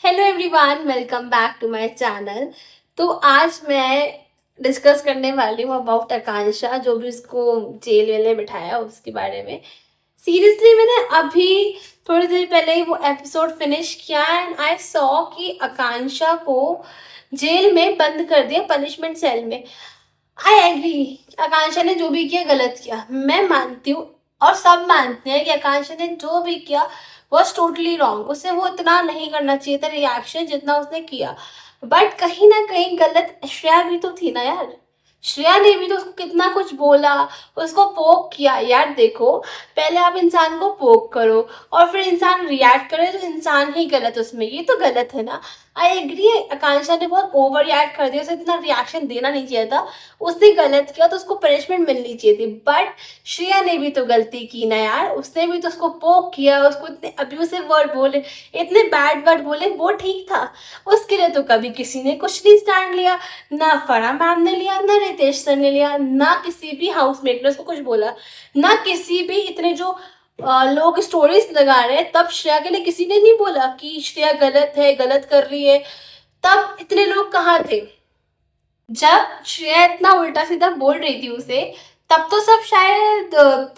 Hello everyone, welcome back to my channel. तो आज मैं डिस्कस करने वाली हूँ अबाउट आकांक्षा, जो भी उसको जेल वेल में बिठाया उसके बारे में। सीरियसली मैंने अभी थोड़ी देर पहले ही वो एपिसोड फिनिश किया एंड आई सॉ कि आकांक्षा को जेल में बंद कर दिया, पनिशमेंट सेल में। आई एग्री, आकांक्षा ने जो भी किया गलत किया, मैं मानती हूँ। और सब मानते हैं कि आकांक्षा ने जो भी किया वॉज टोटली रॉन्ग। उसे वो इतना नहीं करना चाहिए था रिएक्शन जितना उसने किया। बट कहीं ना कहीं गलत श्रेया भी तो थी ना यार। श्रेया ने भी तो उसको कितना कुछ बोला, उसको पोक किया। यार देखो, पहले आप इंसान को पोक करो और फिर इंसान रिएक्ट करे तो इंसान ही गलत उसमें, ये तो गलत है ना। आई एग्री, आकांक्षा ने बहुत ओवर रिएक्ट कर दिया, उसे इतना रिएक्शन देना नहीं चाहिए था। उसने गलत किया तो उसको पनिशमेंट मिलनी चाहिए थी। बट श्रेया ने भी तो गलती की ना यार, उसने भी तो उसको पोक किया, उसको इतने अब्यूसिव वर्ड बोले, इतने बैड वर्ड बोले, वो ठीक था। उसके लिए तो कभी किसी ने कुछ नहीं स्टैंड लिया, ना फरा मैम ने लिया, ना रितेश सर ने लिया, ना किसी भी हाउसमेट ने उसको कुछ बोला, ना किसी भी इतने जो लोग स्टोरीज लगा रहे हैं तब श्रेया के लिए किसी ने नहीं बोला कि श्रेया गलत है, गलत कर रही है। तब इतने लोग कहाँ थे जब श्रेया इतना उल्टा सीधा बोल रही थी उसे? तब तो सब शायद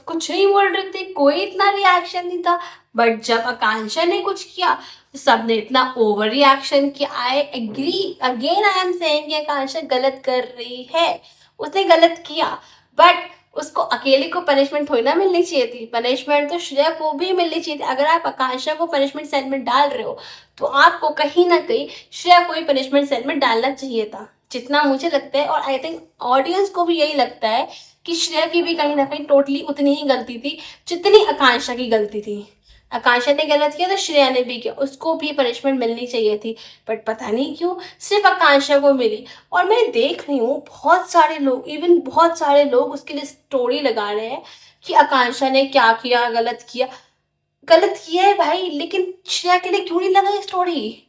कुछ नहीं बोल रहे थे, कोई इतना रिएक्शन नहीं था। बट जब आकांक्षा ने कुछ किया तो सबने इतना ओवर रिएक्शन किया। I agree, again I am saying कि आकांक्षा गलत कर रही है, उसने गलत किया। बट उसको अकेले को पनिशमेंट थोड़ी ना मिलनी चाहिए थी, पनिशमेंट तो श्रेया को भी मिलनी चाहिए थी। अगर आप आकांक्षा को पनिशमेंट सेल में डाल रहे हो तो आपको कहीं ना कहीं श्रेया को ही पनिशमेंट सेल में डालना चाहिए था, जितना मुझे लगता है। और आई थिंक ऑडियंस को भी यही लगता है कि श्रेया की भी कहीं ना कहीं टोटली उतनी ही गलती थी जितनी आकांक्षा की गलती थी। आकांक्षा ने गलत किया तो श्रेया ने भी किया, उसको भी पनिशमेंट मिलनी चाहिए थी। बट पता नहीं क्यों सिर्फ आकांक्षा को मिली। और मैं देख रही हूँ बहुत सारे लोग, इवन बहुत सारे लोग उसके लिए स्टोरी लगा रहे हैं कि आकांक्षा ने क्या किया, गलत किया। गलत किया है भाई, लेकिन श्रेया के लिए क्यों नहीं लगा स्टोरी?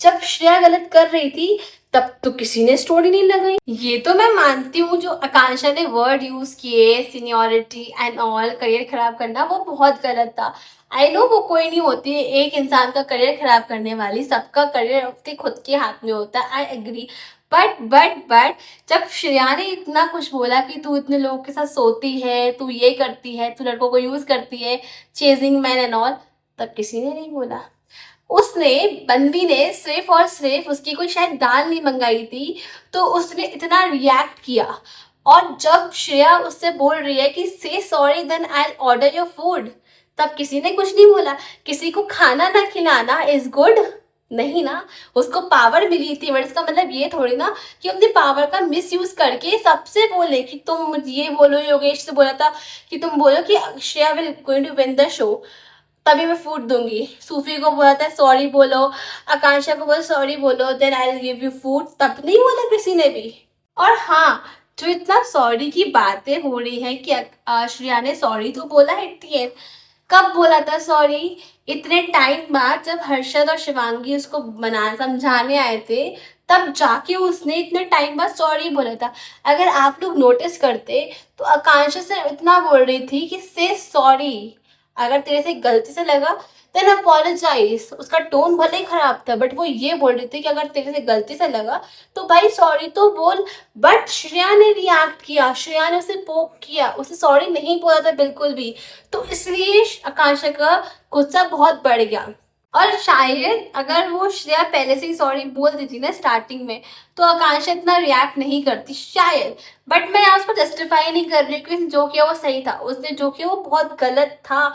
जब श्रेया गलत कर रही थी तब तो किसी ने स्टोरी नहीं लगाई। ये तो मैं मानती हूँ, जो आकांक्षा ने वर्ड यूज किए, सीनियोरिटी एंड ऑल, करियर खराब करना, वो बहुत गलत था। आई नो वो कोई नहीं होती है एक इंसान का करियर खराब करने वाली, सबका करियर उसके खुद के हाथ में होता है। I agree. बट जब श्रेया ने इतना कुछ बोला कि तू इतने लोगों के साथ सोती है, तू ये करती है, तू लड़कों को यूज करती है, चेजिंग मैन एंड ऑल, तब किसी ने नहीं बोला। उसने, बंदी ने सिर्फ और सिर्फ उसकी कोई शायद दाल नहीं मंगाई थी तो उसने इतना रिएक्ट किया। और जब श्रेया उससे बोल रही है कि say sorry then I order your food, तब किसी ने कुछ नहीं बोला। किसी को खाना ना खिलाना इज गुड? नहीं ना। उसको पावर मिली थी, बट इसका मतलब ये थोड़ी ना कि अपने पावर का मिस यूज करके सबसे बोले कि तुम ये बोलो। योगेश से बोला था कि तुम बोलो कि Shreya will going to win the show, तभी मैं फूड दूंगी। सूफी को बोला था सॉरी बोलो, आकांक्षा को बोला सॉरी बोलो then I will give you food, तब नहीं बोला किसी ने भी। और हाँ, जो इतना सॉरी की बातें हो रही है कि श्रेया ने सॉरी तो बोला है एट द एंड, कब बोला था सॉरी? इतने टाइम बाद जब हर्षद और शिवांगी उसको मना समझाने आए थे, तब जाके उसने इतने टाइम बाद सॉरी बोला था। अगर आप लोग नोटिस करते तो आकांक्षा से इतना बोल रही थी कि से सॉरी, अगर तेरे से गलती से लगा देन अपोलोजाइज। उसका टोन भले ही खराब था बट वो ये बोल रही थी कि अगर तेरे से गलती से लगा तो भाई सॉरी तो बोल। बट श्रेया ने रिएक्ट किया, श्रेया ने उसे पोक किया, उसे सॉरी नहीं बोला था बिल्कुल भी। तो इसलिए आकांक्षा का गुस्सा बहुत बढ़ गया। और शायद अगर वो श्रेया पहले से ही सॉरी बोल देती ना स्टार्टिंग में तो आकांक्षा इतना रिएक्ट नहीं करती शायद। बट मैं यहाँ उसको जस्टिफाई नहीं कर रही क्योंकि जो किया वो सही था, उसने जो किया वो बहुत गलत था।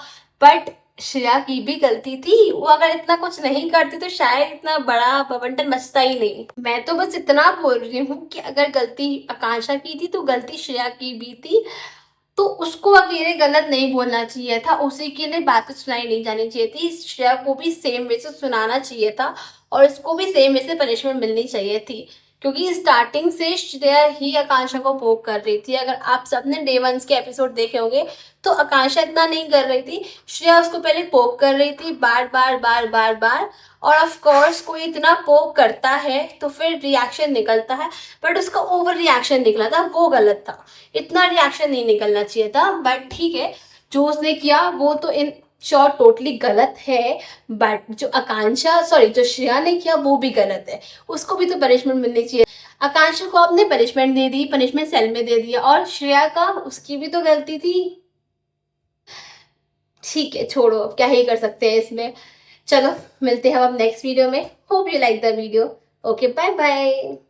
बट श्रेया की भी गलती थी, वो अगर इतना कुछ नहीं करती तो शायद इतना बड़ा बवंडर मचता ही नहीं। मैं तो बस इतना बोल रही हूँ कि अगर गलती आकांक्षा की थी तो गलती श्रेया की भी थी। तो उसको अकेले गलत नहीं बोलना चाहिए था, उसी के लिए बातें सुनाई नहीं जानी चाहिए थी। श्रेया को भी सेम वे से सुनाना चाहिए था और इसको भी सेम वे से पनिशमेंट मिलनी चाहिए थी, क्योंकि स्टार्टिंग से श्रेया ही आकांक्षा को पोक कर रही थी। अगर आप सबने डे वंस के एपिसोड देखे होंगे तो आकांक्षा इतना नहीं कर रही थी, श्रेया उसको पहले पोक कर रही थी बार बार बार बार बार। और ऑफ कोर्स कोई इतना पोक करता है तो फिर रिएक्शन निकलता है, बट उसका ओवर रिएक्शन निकला था, वो गलत था। इतना रिएक्शन नहीं निकलना चाहिए था। बट ठीक है, जो उसने किया वो तो इन श्योर टोटली गलत है, बट जो श्रेया ने किया वो भी गलत है, उसको भी तो पनिशमेंट मिलनी चाहिए। आकांक्षा को आपने पनिशमेंट दे दी, पनिशमेंट सेल में दे दिया, और श्रेया का उसकी भी तो गलती थी। ठीक है, छोड़ो, अब क्या ही कर सकते हैं इसमें। चलो मिलते हैं अब नेक्स्ट वीडियो में। Hope you like the video. Okay, bye bye.